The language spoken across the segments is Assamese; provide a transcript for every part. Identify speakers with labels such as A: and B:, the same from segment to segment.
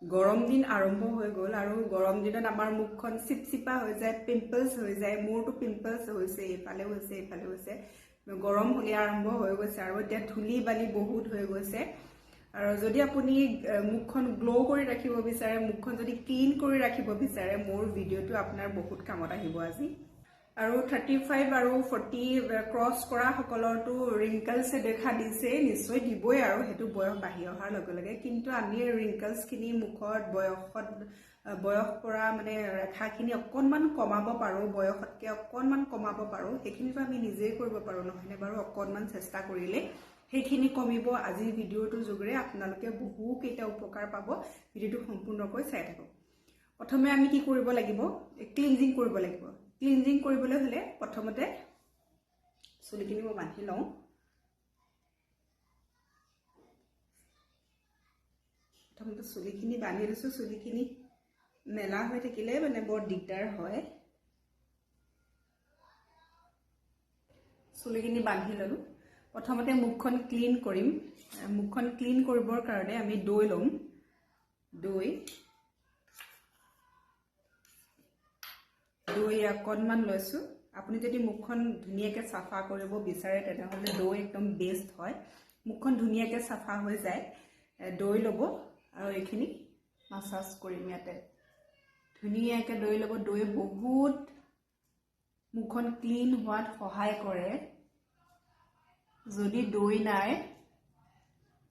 A: গৰম দিন আৰম্ভ হৈ গ'ল আৰু গৰম দিনত আমাৰ মুখখন চিপচিপা হৈ যায়, পিম্পলছ হৈ যায়। মোৰতো পিম্পলছ হৈছে, এইফালে হৈছে, এইফালে হৈছে। গৰম হ'লে আৰম্ভ হৈ গৈছে আৰু এতিয়া ধূলি বালি বহুত হৈ গৈছে। আৰু যদি আপুনি মুখখন গ্ল' কৰি ৰাখিব বিচাৰে, মুখখন যদি ক্লিন কৰি ৰাখিব বিচাৰে, মোৰ ভিডিঅ'টো আপোনাৰ বহুত কামত আহিব আজি। আৰু 35 আৰু 40 ক্ৰছ কৰা সকলৰতো ৰিংকলছে দেখা দিছে, নিশ্চয় দিবই আৰু সেইটো বয়স বাঢ়ি অহাৰ লগে লগে। কিন্তু আমি ৰিংকলছখিনি মুখত বয়স পৰা মানে ৰেখাখিনি অকণমান কমাব পাৰোঁ, বয়সতকৈ অকণমান কমাব পাৰোঁ। সেইখিনিতো আমি নিজেই কৰিব পাৰোঁ, নহয়নে বাৰু? অকণমান চেষ্টা কৰিলে সেইখিনি কমিব। আজিৰ ভিডিঅ'টোৰ যোগেৰে আপোনালোকে বহুকেইটা উপকাৰ পাব। ভিডিঅ'টো সম্পূৰ্ণকৈ চাই থাকক। প্ৰথমে আমি কি কৰিব লাগিব? ক্লিনজিং কৰিব লাগিব। ক্লিনজিং কৰিবলৈ হ'লে প্ৰথমতে চুলিখিনি মই বান্ধি লওঁ। প্ৰথমতে চুলিখিনি বান্ধি লৈছোঁ। চুলিখিনি মেলা হৈ থাকিলে মানে বৰ দিগদাৰ হয়। চুলিখিনি বান্ধি ল'লোঁ। প্ৰথমতে মুখখন ক্লিন কৰিম। মুখখন ক্লিন কৰিবৰ কাৰণে আমি দৈ ল'ম। দৈ অকণমান লৈছোঁ। আপুনি যদি মুখখন ধুনীয়াকৈ চাফা কৰিব বিচাৰে তেনেহ'লে দৈ একদম বেষ্ট হয়। মুখখন ধুনীয়াকৈ চাফা হৈ যায়। দৈ ল'ব আৰু এইখিনি মাছাজ কৰিম ইয়াতে। ধুনীয়াকৈ দৈ ল'ব। দৈ বহুত মুখখন ক্লিন হোৱাত সহায় কৰে। যদি দৈ নাই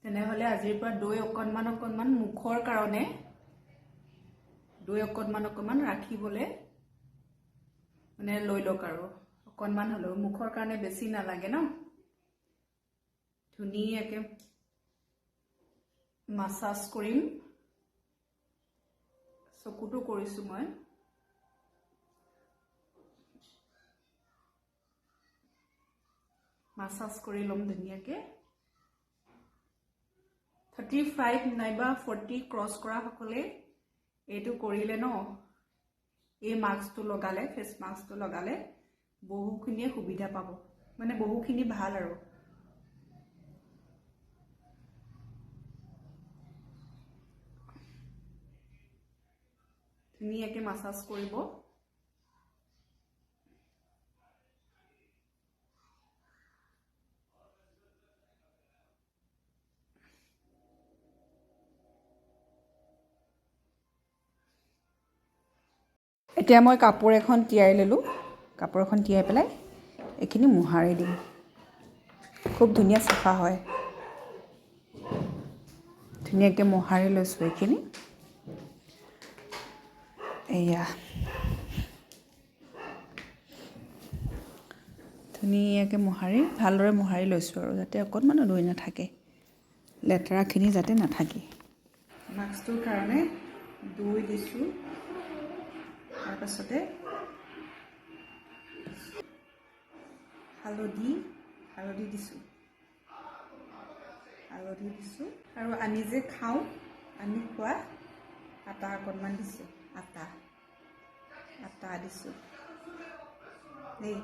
A: তেনেহ'লে আজিৰ পৰা দৈ অকণমান মুখৰ কাৰণে দৈ অকণমান ৰাখিবলৈ মানে লৈ লওক আৰু অকণমান হ'লেও। মুখৰ কাৰণে বেছি নালাগে ন। ধুনীয়াকৈ মাছাজ কৰিম। চকুটো কৰিছোঁ মই। মাছাজ কৰি ল'ম ধুনীয়াকৈ। 35 নাইবা 40 ক্ৰছ কৰা সকলে এইটো কৰিলে ন, এই মাস্কটো লগালে, ফেচ মাস্কটো লগালে বহুখিনিয়ে সুবিধা পাব, মানে বহুখিনি ভাল আৰু। ধুনীয়াকৈ মাছাজ কৰিব। এতিয়া মই কাপোৰ এখন তিয়াই ল'লোঁ। কাপোৰ এখন তিয়াই পেলাই এইখিনি মোহাৰি দিম। খুব ধুনীয়া চাফা হয়। ধুনীয়াকৈ মোহাৰি লৈছোঁ এইখিনি। এয়া ধুনীয়াকৈ ভালদৰে মোহাৰি লৈছোঁ আৰু যাতে অকণমানো দৈ নাথাকে, লেতেৰাখিনি যাতে নাথাকে। মাস্কটোৰ কাৰণে দৈ দিছোঁ। তাৰপাছতে হালধি দিছোঁ। আৰু আমি যে খাওঁ, আমি খোৱা আটা অকণমান দিছোঁ। আটা দিছোঁ দেই।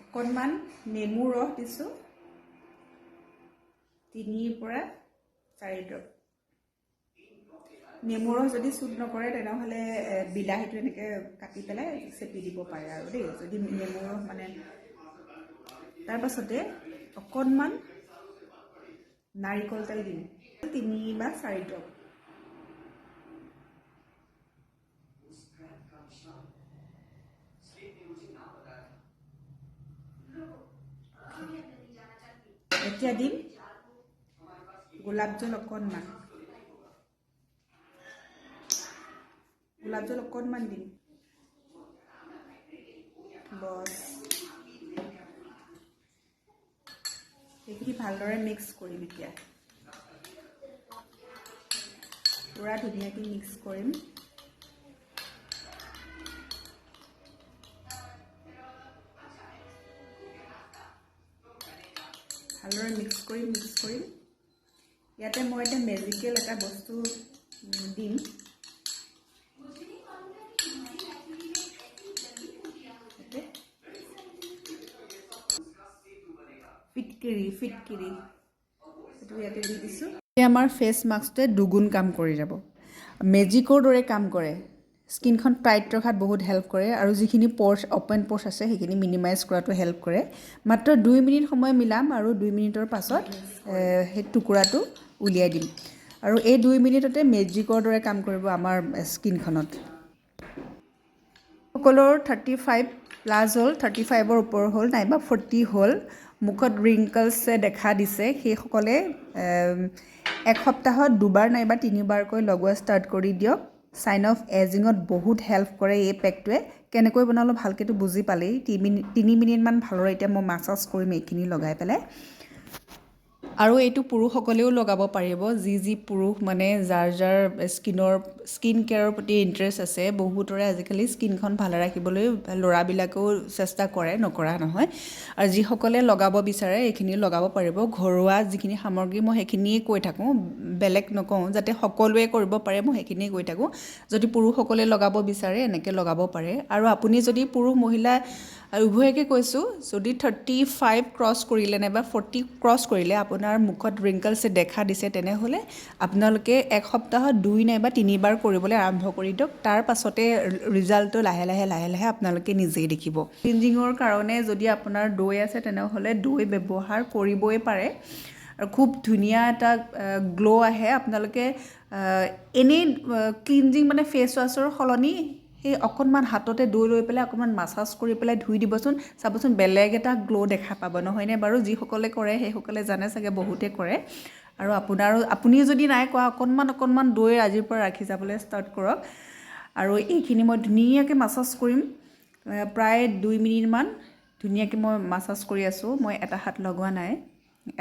A: অকণমান নেমু ৰস দিছোঁ, 3 পৰা 4 ড্ৰপ। নেমু ৰস যদি চুট নকৰে তেনেহ'লে বিলাহীটো এনেকৈ কাটি পেলাই চেপি দিব পাৰে আৰু দেই, যদি নেমু ৰস মানে। তাৰপাছতে অকণমান নাৰিকল তেল দিম, 3 বা 4 ড্ৰপ। এতিয়া দিম গোলাপ জল অকণমান। দিম। বছ এইখিনি ভালদৰে মিক্স কৰিম। এতিয়া পূৰা ধুনীয়াকৈ মিক্স কৰিম। ভালদৰে মিক্স কৰিম। ইয়াতে মই এটা মেজিকেল এটা বস্তু দিম। ফিটকিৰি এইটো ইয়াতে দি দিছোঁ। এই আমাৰ ফেচ মাস্কটোৱে দুগুণ কাম কৰি যাব, মেজিকৰ দৰে কাম কৰে। স্কিনখন টাইট ৰখাত বহুত হেল্প কৰে আৰু যিখিনি প'ৰ্ছ অ'পেন প'ৰ্ছ আছে সেইখিনি মিনিমাইজ কৰাটো হেল্প কৰে। মাত্ৰ 2 মিনিট সময় মিলাম আৰু 2 মিনিটৰ পাছত সেই টুকুৰাটো উলিয়াই দিম আৰু এই 2 মিনিটতে মেজিকৰ দৰে কাম কৰিব আমাৰ স্কিনখনত। সকলোৰ 35 প্লাছ হ'ল, 35ৰ ওপৰ হ'ল নাইবা 40 হ'ল, মুখত ৰিংকলছে দেখা দিছে, সেইসকলে এসপ্তাহত 2বাৰ নাইবা 3বাৰকৈ লগোৱা ষ্টাৰ্ট কৰি দিয়ক। চাইন অফ এজিঙত বহুত হেল্প কৰে এই পেকটোৱে। কেনেকৈ বনালোঁ ভালকৈতো বুজি পালেই। 3 মিনিটমান ভালদৰে এতিয়া মই মাছাজ কৰিম এইখিনি লগাই পেলাই। আৰু এইটো পুৰুষসকলেও লগাব পাৰিব, যি পুৰুষ মানে যাৰ স্কিন কেয়াৰৰ প্ৰতি ইণ্টাৰেষ্ট আছে। বহুতৰে আজিকালি স্কিনখন ভালে ৰাখিবলৈ ল'ৰাবিলাকেও চেষ্টা কৰে, নকৰা নহয়। আৰু যিসকলে লগাব বিচাৰে এইখিনি লগাব পাৰিব। ঘৰুৱা যিখিনি সামগ্ৰী মই সেইখিনিয়ে কৈ থাকোঁ, বেলেগ নকওঁ, যাতে সকলোৱে কৰিব পাৰে মই সেইখিনিয়ে কৈ থাকোঁ। যদি পুৰুষসকলে লগাব বিচাৰে এনেকৈ লগাব পাৰে। আৰু আপুনি যদি পুৰুষ মহিলা উভয়কে কৈছোঁ, যদি 35 ক্ৰছ কৰিলে নাইবা 40 ক্ৰছ কৰিলে আপোনাৰ মুখত ৰিংকলছে দেখা দিছে, তেনেহ'লে আপোনালোকে এক সপ্তাহত 2 নাইবা 3বাৰ কৰিবলৈ আৰম্ভ কৰি দিয়ক। তাৰ পাছতে ৰিজাল্টটো লাহে লাহে আপোনালোকে নিজেই দেখিব। ক্লিনজিঙৰ কাৰণে যদি আপোনাৰ দৈ আছে তেনেহ'লে দৈ ব্যৱহাৰ কৰিবই পাৰে আৰু খুব ধুনীয়া এটা গ্ল' আহে। আপোনালোকে এনেই ক্লিনজিং মানে ফেচ ৱাছৰ সলনি সেই অকণমান হাততে দৈ লৈ পেলাই অকণমান মাছাজ কৰি পেলাই ধুই দিবচোন, চাবচোন বেলেগ এটা গ্ল' দেখা পাব, নহয়নে বাৰু? যিসকলে কৰে সেইসকলে জানে চাগে, বহুতে কৰে। আৰু আপুনি যদি নাই কৰা অকণমান দৈ আজিৰ পৰা ৰাখি যাবলৈ ষ্টাৰ্ট কৰক। আৰু এইখিনি মই ধুনীয়াকৈ মাছাজ কৰিম, প্ৰায় 2 মিনিটমান ধুনীয়াকৈ মই মাছাজ কৰি আছোঁ। মই এটা হাত লগোৱা নাই,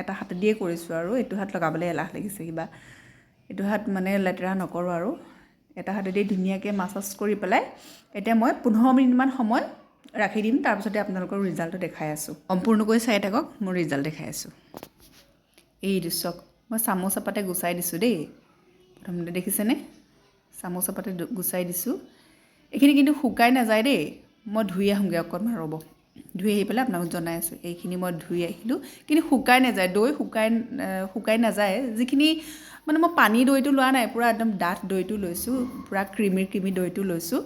A: এটা হাতেদিয়ে কৰিছোঁ আৰু এইটো হাত লগাবলৈ এলাহ লাগিছে কিবা। এইটো হাত মানে লেতেৰা নকৰোঁ আৰু এটা হাতেদি ধুনীয়াকৈ মাছাজ কৰি পেলাই এতিয়া মই 15 মিনিটমান সময় ৰাখি দিম। তাৰপিছতে আপোনালোকৰ ৰিজাল্টটো দেখাই আছোঁ। সম্পূৰ্ণকৈ চাই থাকক, মোৰ ৰিজাল্ট দেখাই আছোঁ। এই চাওক, মই চামুচ এপাতে গুচাই দিছোঁ দেই। প্ৰথমতে দেখিছেনে? চামুচ এপাতে গুচাই দিছোঁ। এইখিনি কিন্তু শুকাই নাযায় দেই। মই ধুই আহোঁগৈ, অকণমান ৰ'ব। ধুই আহি পেলাই আপোনালোকক জনাই আছোঁ। এইখিনি মই ধুই আহিলোঁ, কিন্তু শুকাই নাযায়, দৈ শুকাই নাযায়। যিখিনি মানে মই পানী দৈটো লোৱা নাই, পূৰা একদম ডাঠ দৈটো লৈছোঁ, পূৰা ক্ৰীমি দৈটো লৈছোঁ।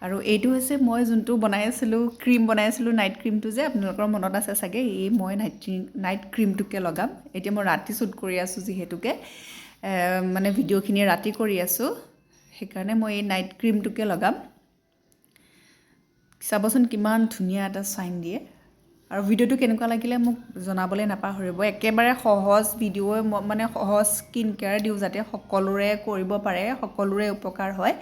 A: আৰু এইটো হৈছে মই যোনটো বনাই আছিলোঁ, ক্ৰীম বনাই আছিলোঁ, নাইট ক্ৰীমটো যে আপোনালোকৰ মনত আছে চাগে। এই মই নাইট ক্ৰীমটোকে লগাম। এতিয়া মই ৰাতি শ্বুট কৰি আছোঁ যিহেতুকে, মানে ভিডিঅ'খিনি ৰাতি কৰি আছোঁ, সেইকাৰণে মই এই নাইট ক্ৰীমটোকে লগাম। চাবচোন কিমান ধুনীয়া এটা চাইন দিয়ে। আৰু ভিডিঅ'টো কেনেকুৱা লাগিলে মোক জনাবলৈ নাপাহৰিব। একেবাৰে সহজ ভিডিঅ', মানে সহজ স্কিন কেয়াৰ দিওঁ যাতে সকলোৰে কৰিব পাৰে, সকলোৰে উপকাৰ হয়।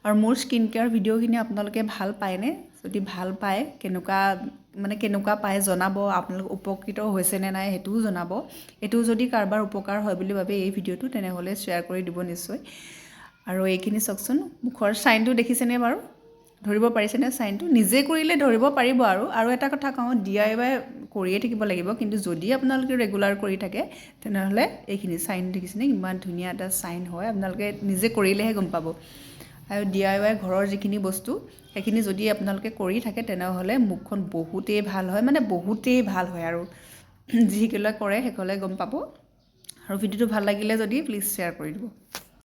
A: আৰু মোৰ স্কিন কেয়াৰ ভিডিঅ'খিনি আপোনালোকে ভাল পায়নে? যদি ভাল পায়, কেনেকুৱা পায় জনাব। আপোনালোক উপকৃত হৈছেনে নাই সেইটোও জনাব। এইটো যদি কাৰোবাৰ উপকাৰ হয় বুলি ভাবে এই ভিডিঅ'টো, তেনেহ'লে শ্বেয়াৰ কৰি দিব নিশ্চয়। আৰু এইখিনি চাওকচোন, মুখৰ চাইনটো দেখিছেনে বাৰু? ধৰিব পাৰিছেনে চাইনটো? নিজে কৰিলে ধৰিব পাৰিব। আৰু এটা কথা কওঁ, DIY কৰিয়ে থাকিব লাগিব, কিন্তু যদি আপোনালোকে ৰেগুলাৰ কৰি থাকে তেনেহ'লে এইখিনি চাইন দেখিছেনে? ইমান ধুনীয়া এটা চাইন হয়, আপোনালোকে নিজে কৰিলেহে গম পাব। আৰু DIY ঘৰৰ যিখিনি বস্তু সেইখিনি যদি আপোনালোকে কৰি থাকে তেনেহ'লে মুখখন বহুতেই ভাল হয়, মানে বহুতেই ভাল হয়। আৰু যিসকলে কৰে সেইসকলে গম পাব। আৰু ভিডিঅ'টো ভাল লাগিলে যদি প্লিজ শ্বেয়াৰ কৰি দিব।